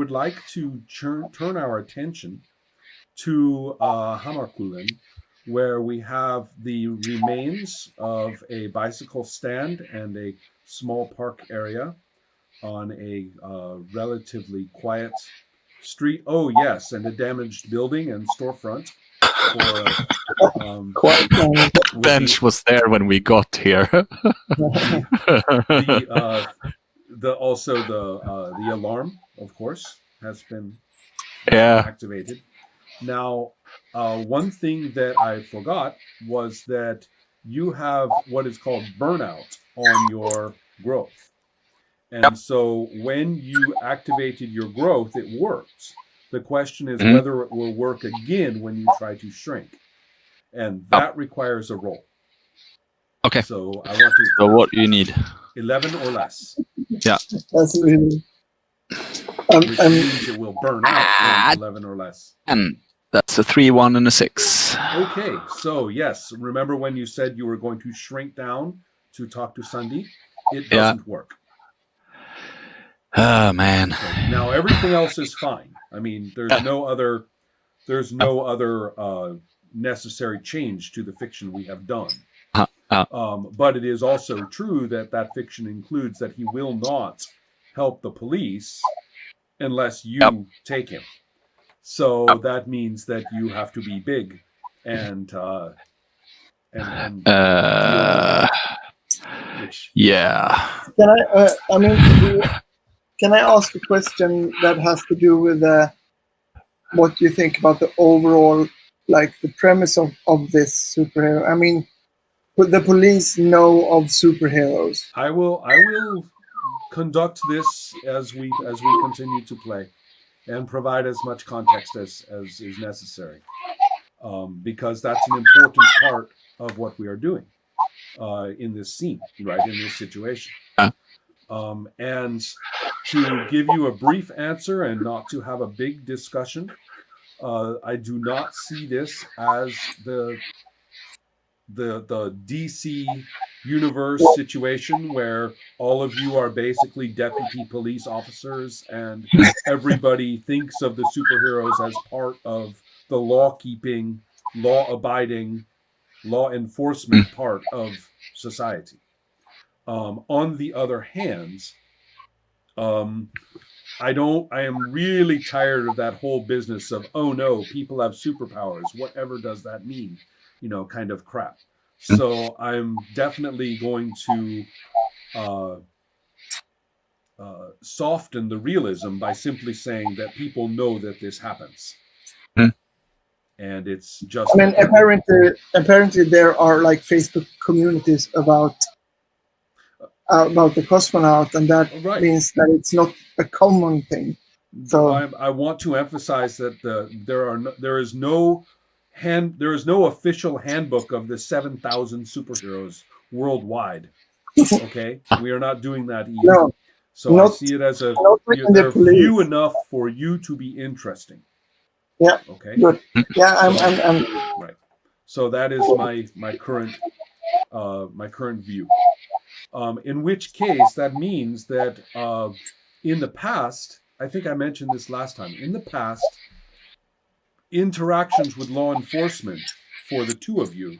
would like to turn our attention to Hammarkullen, where we have the remains of a bicycle stand and a small park area on a relatively quiet street. Oh, yes, and a damaged building and storefront. That bench was there when we got here. Also the alarm, of course, has been activated. Now, one thing that I forgot was that you have what is called burnout on your growth. And so when you activated your growth, it works. The question is whether it will work again when you try to shrink. And that requires a roll. Okay. So I want to... So what do you need? 11 or less. Yeah. That's really... which means it will burn out 11 or less. And that's a 3, 1, and a 6. Okay, so yes, remember when you said you were going to shrink down to talk to Sandeep? It doesn't work. Oh, man. Okay. Now everything else is fine. I mean, there's no other necessary change to the fiction we have done. But it is also true that fiction includes that he will not help the police unless you take him. So that means that you have to be big and Can I ask a question that has to do with what you think about the overall, like the premise of this superhero? I mean, would the police know of superheroes? I will conduct this as we continue to play, and provide as much context as is necessary, because that's an important part of what we are doing in this scene, right, in this situation. And to give you a brief answer and not to have a big discussion, I do not see this as the DC universe situation where all of you are basically deputy police officers and everybody thinks of the superheroes as part of the law-keeping, law-abiding, law enforcement part of society. On the other hand, I am really tired of that whole business of, oh no, people have superpowers, whatever does that mean, kind of crap. So I'm definitely going to soften the realism by simply saying that people know that this happens. And it's just... I mean, apparently there are like Facebook communities about the cosmonaut, and that means that it's not a common thing. So I want to emphasize that there is no official handbook of the 7,000 superheroes worldwide. Okay, we are not doing that either. No, so I see it as they're few enough for you to be interesting. Yeah. Okay. Good. Yeah, I'm right. So that is my current view. In which case, that means that in the past, I think I mentioned this last time, in the past, interactions with law enforcement for the two of you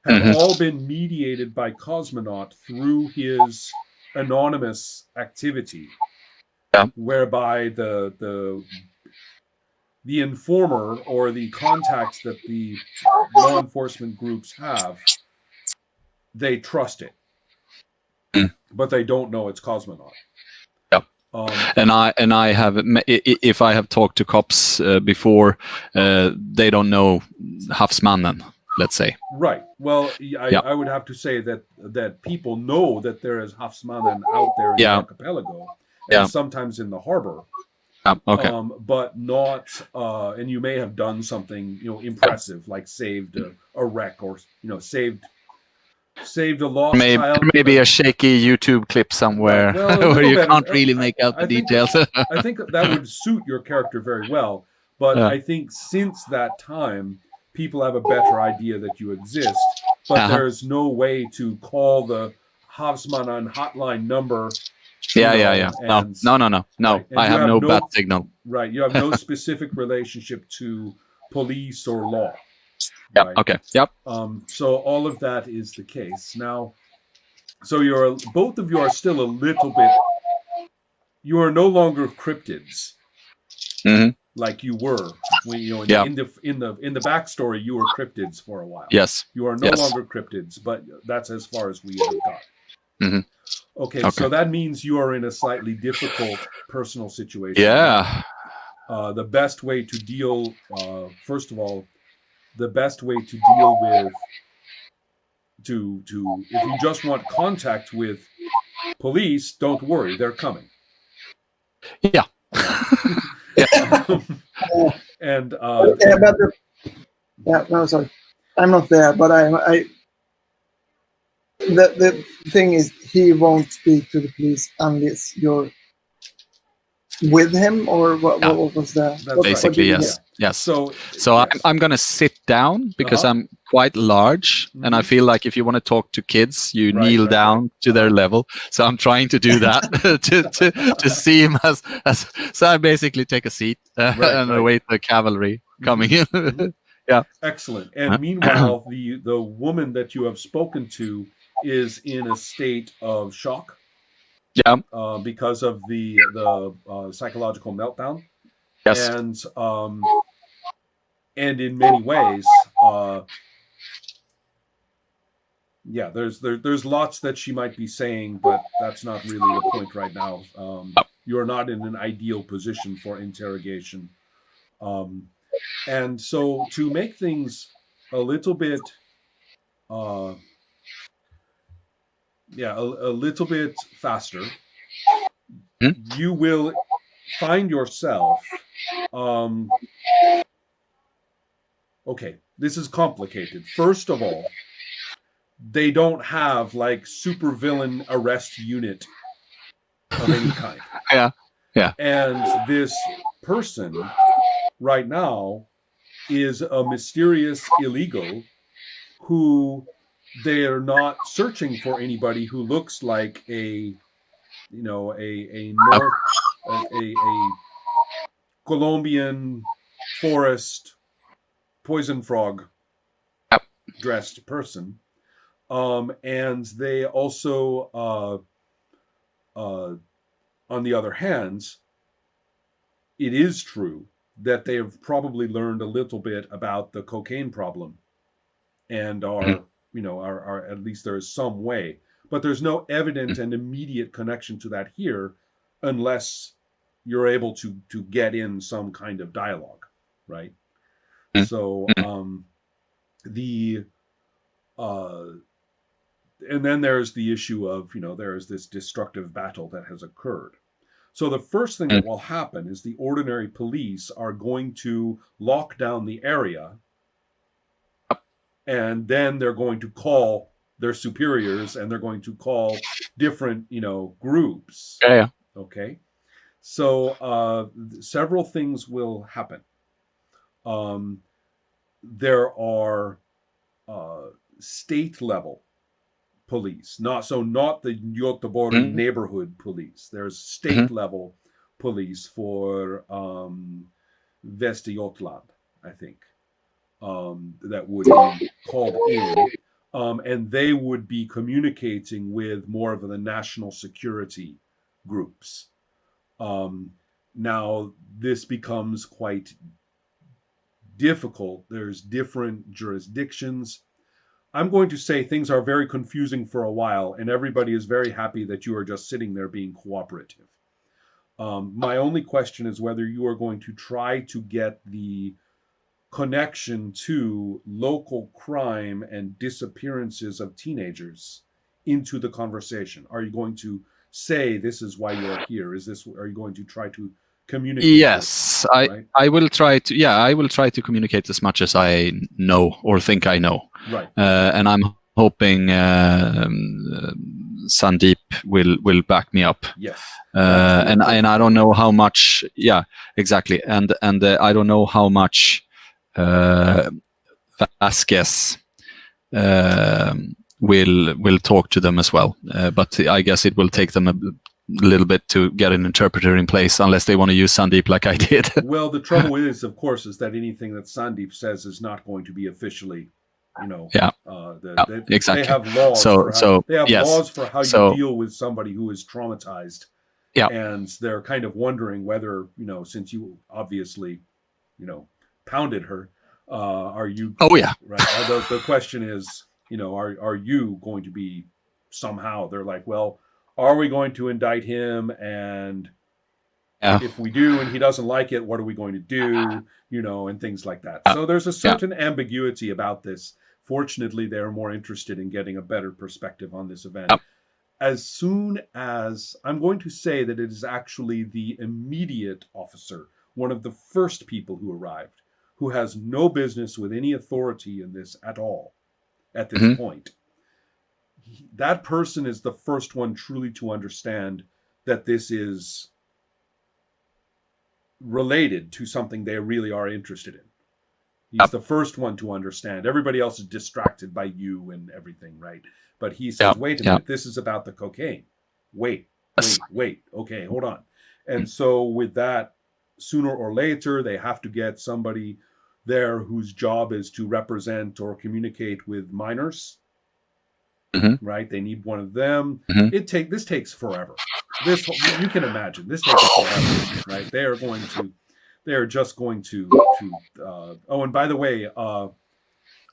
have all been mediated by Cosmonaut through his anonymous activity, whereby the informer or the contacts that the law enforcement groups have, they trust it. But they don't know it's Cosmonaut. And I have, if I have talked to cops before, they don't know Havsmannen, let's say. Right. Well, I would have to say that people know that there is Havsmannen out there in the archipelago, and sometimes in the harbor. But not, and you may have done something, impressive, like saved a wreck or, saved a lost child. Maybe a shaky YouTube clip somewhere where you can't really make out the details. I think that would suit your character very well. But I think since that time, people have a better idea that you exist. But there's no way to call the Havsmannen hotline number Yeah. No. Right, and I you have no bad signal. Right, you have no specific relationship to police or law. Yeah. Right? Okay. Yep. So all of that is the case now. So both of you are still a little bit. You are no longer cryptids. Mm-hmm. Like you were when in the backstory you were cryptids for a while. Yes. You are no longer cryptids, but that's as far as we have got. Mm-hmm. Okay, so that means you are in a slightly difficult personal situation. Yeah. The best way to deal, first of all, the best way to deal with if you just want contact with police, don't worry, they're coming. Yeah. And no, sorry, I'm not there, but the thing is, he won't speak to the police unless you're with him, or what was that? Basically, yes. Yes. So yes. I'm going to sit down because I'm quite large, and I feel like if you want to talk to kids, you kneel down to their level. So I'm trying to do that to see him as. So I basically take a seat and await the cavalry coming in. Yeah. Excellent. And meanwhile, the woman that you have spoken to is in a state of shock. Yeah. Because of the psychological meltdown. Yes. And in many ways, there's lots that she might be saying, but that's not really the point right now. You're not in an ideal position for interrogation. And so to make things a little bit a little bit faster, you will find yourself okay, this is complicated. First of all, they don't have like supervillain arrest unit of any kind. Yeah. And this person right now is a mysterious illegal who they're not searching for anybody who looks like a Colombian forest poison frog dressed person. And they also, on the other hand, it is true that they have probably learned a little bit about the cocaine problem and are at least there is some way, but there's no evident and immediate connection to that here unless you're able to get in some kind of dialogue, right? So and then there's the issue of there's this destructive battle that has occurred. So the first thing that will happen is the ordinary police are going to lock down the area, and then they're going to call their superiors, and they're going to call different groups. Yeah. Okay. So several things will happen. There are state level police, not the Goteborg neighborhood police. There's state level police for Västergötland, I think, that would be called in, and they would be communicating with more of the national security groups. Now this becomes quite difficult. There's different jurisdictions. I'm going to say things are very confusing for a while, and everybody is very happy that you are just sitting there being cooperative. My only question is whether you are going to try to get the connection to local crime and disappearances of teenagers into the conversation. Are you going to say this is why you are here? Are you going to try to communicate? Yes, right? I will try to. Yeah, I will try to communicate as much as I know or think I know. Right. And I'm hoping Sandeep will back me up. Yes. And I don't know how much. Yeah, exactly. And I don't know how much Vasquez will talk to them as well. But I guess it will take them little bit to get an interpreter in place, unless they want to use Sandeep like I did. Well, the trouble is, of course, is that anything that Sandeep says is not going to be officially, exactly. They have laws. Laws for how you deal with somebody who is traumatized. Yeah. And they're kind of wondering whether, since you obviously, pounded her, are you? Oh yeah. Right. The question is, are you going to be somehow? They're like, well, are we going to indict him? And if we do, and he doesn't like it, what are we going to do? And things like that. So there's a certain ambiguity about this. Fortunately, they're more interested in getting a better perspective on this event. As soon as I'm going to say that it is actually the immediate officer, one of the first people who arrived, who has no business with any authority in this at all at this point. That person is the first one truly to understand that this is related to something they really are interested in. He's the first one to understand. Everybody else is distracted by you and everything, right? But he says, wait a minute, this is about the cocaine. Wait. Okay, hold on. And so with that, sooner or later, they have to get somebody there whose job is to represent or communicate with minors, right? They need one of them. This takes forever. You can imagine, this takes forever, right? They are just going to and by the way,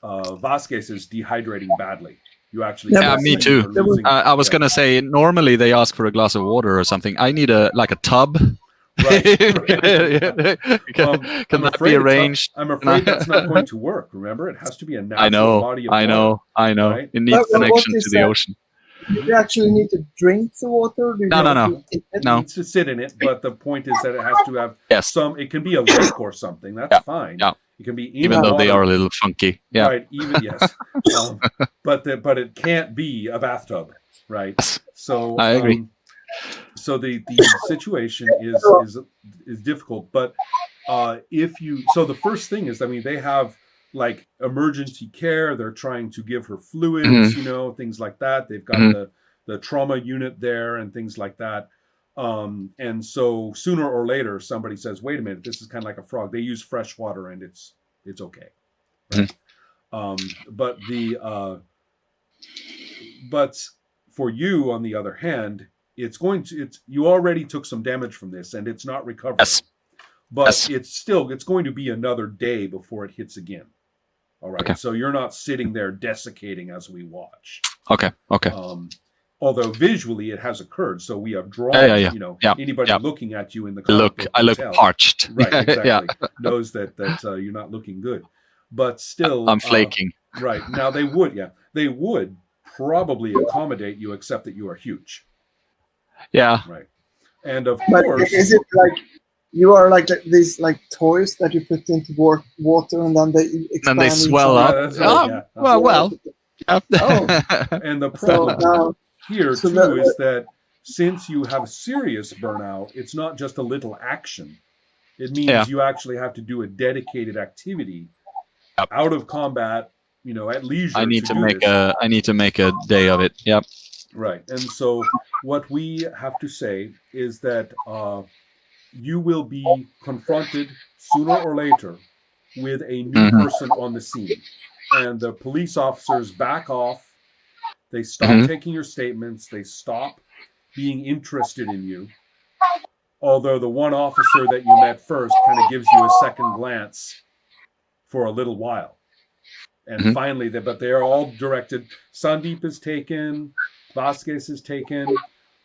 Vasquez is dehydrating badly. You actually, me too. I was gonna say, normally they ask for a glass of water or something. I need a tub. Right. Can that be arranged? I'm afraid that's not going to work. Remember, it has to be a natural body of water. I know. Right? It needs connection to the ocean. Do you actually need to drink the water? No. It needs to sit in it, but the point is that it has to have some. It can be a lake or something. That's fine. Yeah. It can be even though they are a little funky. Yeah. Right. Yes. But it can't be a bathtub. Right. So I agree. So the situation is difficult, but so the first thing is, they have like emergency care. They're trying to give her fluids, things like that. They've got the trauma unit there and things like that. And so sooner or later, somebody says, wait a minute, this is kind of like a frog. They use fresh water and it's okay. Right? But for you, on the other hand, you already took some damage from this and it's not recovering. Yes. But it's going to be another day before it hits again. All right. Okay. So you're not sitting there desiccating as we watch. Okay. Although visually it has occurred, so we have drawn. Anybody looking at you in the I look parched. Right. Exactly. Knows that you're not looking good, but still I'm flaking. Right. Now they would probably accommodate you, except that you are huge. Yeah. Right. And of course, is it like you are like these like toys that you put into water and then they expand and they swell up? Well. Yeah. And the problem here is that since you have serious burnout, it's not just a little action. It means you actually have to do a dedicated activity out of combat. At leisure. I need to make a day of it. Yep. Right. And so what we have to say is that you will be confronted sooner or later with a new person on the scene. And the police officers back off. They stop taking your statements. They stop being interested in you. Although the one officer that you met first kind of gives you a second glance for a little while. And finally, but they are all directed. Sandeep is taken. Vasquez is taken.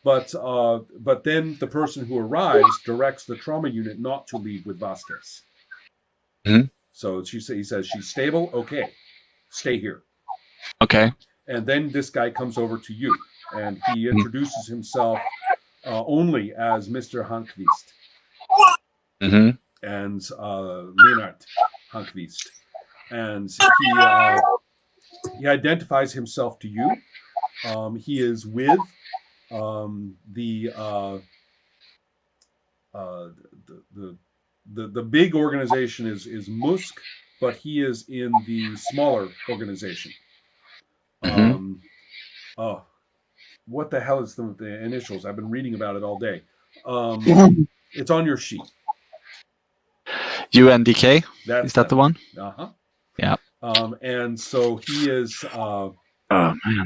But then the person who arrives directs the trauma unit not to leave with Vasquez. So he says, she's stable. Okay, stay here. Okay. And then this guy comes over to you, and he introduces himself only as Mr. Hankvist. And Leonard Hankvist. And he identifies himself to you. He is with the big organization is Musk, but he is in the smaller organization. what the hell is the initials? I've been reading about it all day. It's on your sheet. UNDK. Is that the one? Uh-huh. Yeah. And so he is. Oh man.